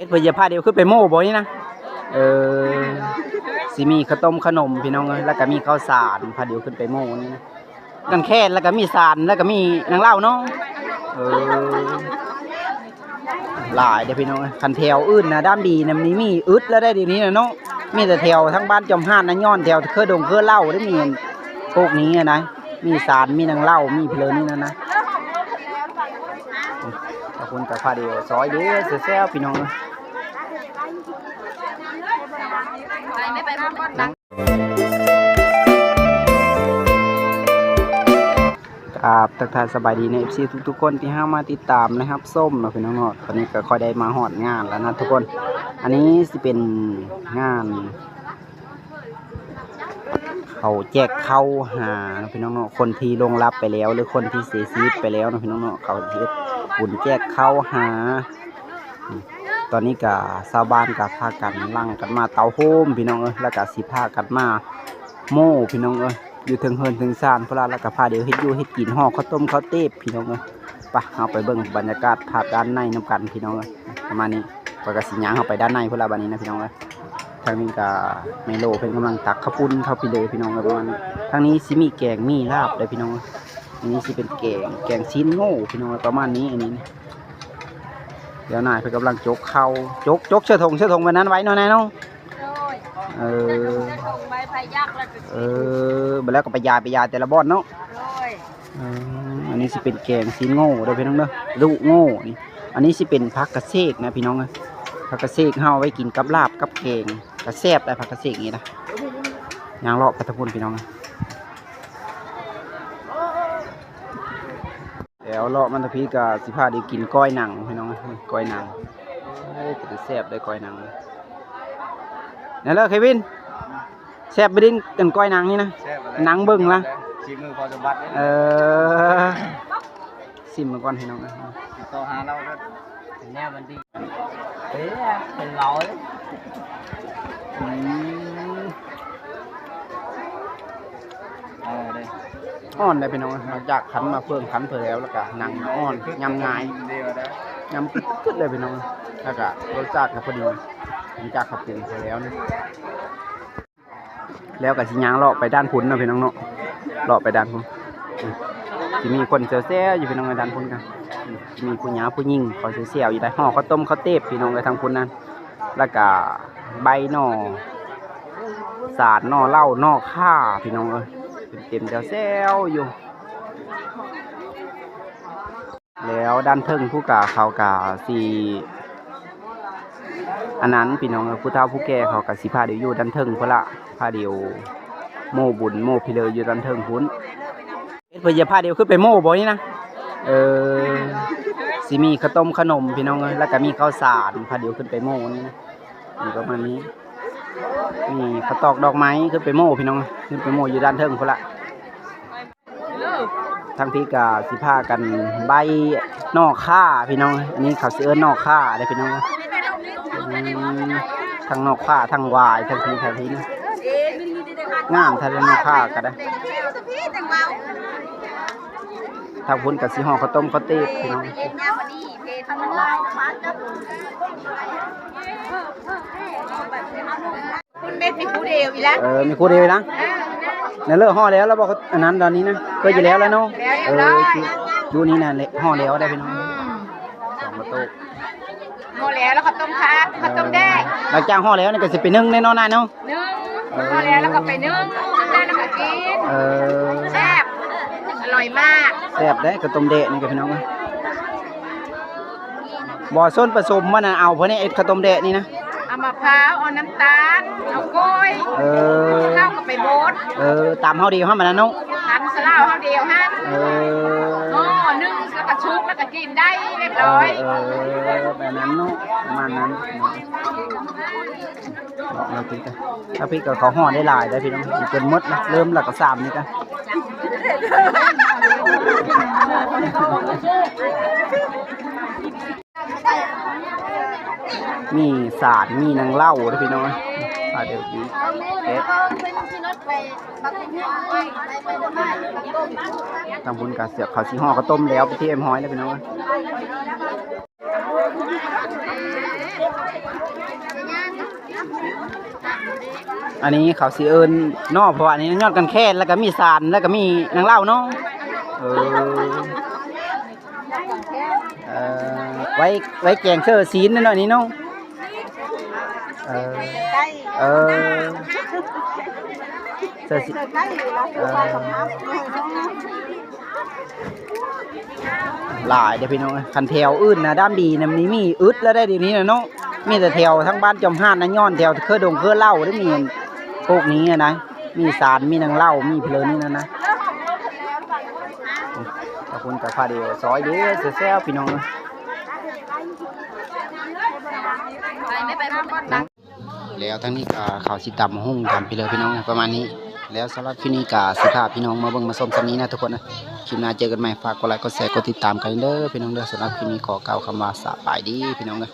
เพื่อจะพาเดียวขึ้นไปโม่บ่นี่นะเออสิมีข้าวต้มขนมพี่น้องเอ้ยแล้วก็มีข้าวสารพาเดียวขึ้นไปโม่นี่นะกันแค่แล้วก็มีสารแล้วก็มีนางเล่าเนาะหลายเด้อพี่น้องคันแถวอื่นนะด้ามดีนะมีอึดแล้วได้ดีนี้นะเนาะมีแต่แถวทั้งบ้านจอมห้านนะย้อนแถวเคยเคยเล่าได้มีพวกนี้นะมีสารมีนางเล่ามีเพลินนี่นะขอบคุณกับพาเดียวซอยเด้อแซ่บพี่น้องครับทักทายสบายดีใน FC ทุกคนที่ห้ามาติดตามนะครับส้มนะพี่น้องตอนนี้ก็ค่อยได้มาหอดงานแล้วนะทุกคนอันนี้สิเป็นงานเขาแจกเข้าหาพี่น้องคนที่ลงรับไปแล้วหรือคนที่เสียชีวิตไปแล้วนะพี่น้องเขาเฮ็ดบุญแจกเข้าหาตอนนี้ก็ชาวบ้านก็พากันลั่งกันมาเตาโฮมพี่น้องแล้วก็สิพากันมาโม่พี่น้องอยู่ถึงเฮินถึงซานพระแล้วก็พาเดี๋ยวเฮ็ดอยู่เฮ็ดกินห่อข้าวต้มข้าวเต๊บพี่น้องไปเอาไปเบิ่งบรรยากาศภาพด้านในน้ำกันพี่น้องประมาณนี้ก็สิย่างเข้าไปด้านในพระบัดนี้นะพี่น้องทางนี้ก็เมโลเพิ่นกำลังตักข้าวปุ้นเข้าไปเลยพี่น้องประมาณนี้ทางนี้สิมีแกงมีลาบเลยพี่น้องอันนี้สิเป็นแกงชิ้นโง่พี่น้องประมาณนี้อันนี้เดี๋ยวนายเพิ่นกำลังจกเข้าจกเชือกธงวันนั้นไว้เนาะนายเนาะไปแล้วก็ไปยาแต่ละบ่อนเนาะอันนี้สิเป็นแกงซีนโง่เด้อพี่น้องเด้อลูกโง่นี่อันนี้สิเป็นผักกระเซกนะพี่น้องผักกระเซกเฮาไว้กินกับลาบกับแกงกระแซ่บได้ผักกระเซกนี่นะยางเลาะกระทะพุ่นพี่น้องแล้วเลาะมันตะพีกับสิพาได้กินก้อยหนังพี่น้องก้อยหนังจะแซ่บได้ก้อยหนังนี่เลยเควินแซ่บไปดิ้นกันก้อยหนังนี่นะหนังเบิ่งละชิมมือพอจะบัดชิมมาก่อนให้น้องนะต่อหาเราแน่มันดีเฮ้ยเป็นร้อยอ่อนได้เป็นน้องมาจากขันมาเพิ่มขันเผยแล้วก็หนังอ่อนยำง่ายยำขึ้นเลยเป็นน้องแล้วก็รสชาติก็พอดีจากขับเปลี่ยนไปแล้วนะแล้วกับสิยางเลาะไปด้านพุ้นนะพี่น้องเนาะเลาะไปด้านพุ้นจะมีคนเซลเซลอยู่พี่น้องในด้านพุ้นกันมีผู้หญิงผู้หญิงคอยเซลอยู่ได้ห่อข้าวต้มข้าวเต๊บพี่น้องในทางพุ้นนั้นแล้วก็ใบหน่อสาดหน่อเหล้าหน่อข้าพี่น้องเต็มเซลอยู่แล้วด้านเทิงผู้กาเขากาสีอันนั้นพี่น้องผู้เฒ่าผู้แก่เขากับสิพาเดียวอยู่ดันเทิงพละพาเดียวโม่บุญโม่พิเลอยู่ดันเทิงพุ้นเพื่อจะพาเดียวขึ้นไปโม่บ่นี่นะสิมีข้าวต้มขนมพี่น้องแล้วก็มีข้าวสารพาเดียวขึ้นไปโม่นี่นะนี่ประมาณนี้มีข้าวตอกดอกไม้ขึ้นไปโม่พี่น้องขึ้นไปโม่อยู่ดันเทิงพละทั้งพี่กับสิพากันใบนอกข้าพี่น้องอันนี้เขาเสือนอกข้าได้พี่น้องทั้งนอกผ้าทั้งวายทั้งพีทั้งทิ้งงามทั้งนอกผ้าก็ได้ถ้าพุ่นกับสีห่อข้าวต้มข้าวเต๊บพี่น้องคุณเม็ดมีคู่เดียวอีกแล้วมีคู่เดียวนะในเลิกห่อแล้วบอกอันนั้นตอนนี้นะเคยอยู่แล้วแล้วเนาะดูนี่นะห่อแล้วได้พี่น้องสองประตูห่อแล้วก็ต้มคัดข้าวต้มแดงหลังจากห่อแล้วนี่ก็จะไปนึ่งแน่นอนนะเนาะนึ่งห่อแล้วก็ไปนึ่งได้แล้วก็กินแซ่บอร่อยมากแซ่บได้ข้าวต้มแดงนี่กับพี่น้องบ่อส้นผสมมันเอาเพราะนี่ไอ้ข้าวต้มแดงนี่นะเอามะพร้าวเอาน้ำตาลเอากล้วยข้าวก็ไปบดตามเฮาเดียวห้ามันนะน้องทำสลาวเฮาเดียวฮะนึ่งแล้วก็ชุบแล้วก็กินได้เรียบร้อยแบบนั้นเนาะประมาณนั้นเราพี่กันถ้าพี่กับเขาห่อได้หลายได้พี่น้องจนมดนะเริ่มหลักสามนี่กันมีสารมีนางเล่าด้วยพี่น้องเดี๋ยวนี้ทำบุญกับเสือเขาสีห่อเขาต้มแล้วไปที่เอ็มหอยแล้วพี่น้อง อันนี้เขาสิเอิ้นเนาะเพราะว่าอันนี้ยอดกันแค่นแล้วก็มีสารแล้วก็มีนางเล่าเนาะไว้แกงเสื้อซีนนั่นหน่อยนี้เนาะเสื้อซีหลายเดี๋ยวพี่น้องคันแถวอื่นนะด้านดีนะมันมีอึดแล้วได้ดีนี้นะเนาะมีแต่แถวทั้งบ้านจอมห้านนะย้อนแถวเครือดงเครือเล่าได้มีพวกนี้นะมีสารมีนางเล่ามีเพลินนี่นะขอบคุณกับพาเดียวซอยเดียวแซ่บพี่น้องแล้วทั้งนี้ก็ข่าวสิตำหุ่งทำไปเลยพี่น้องประมาณนี้แล้วสำหรับคลิปนี้ก็สิพาพี่น้องมาเบิ่งมาชมสำนี้นะทุกคนนะคลิปหน้าเจอกันใหม่ฝากกดไลค์กดแชร์กดติดตามกันเด้อพี่น้องเด้อสำหรับคลิปนี้ขอกล่าวคำว่าสบายดีพี่น้องเด้อ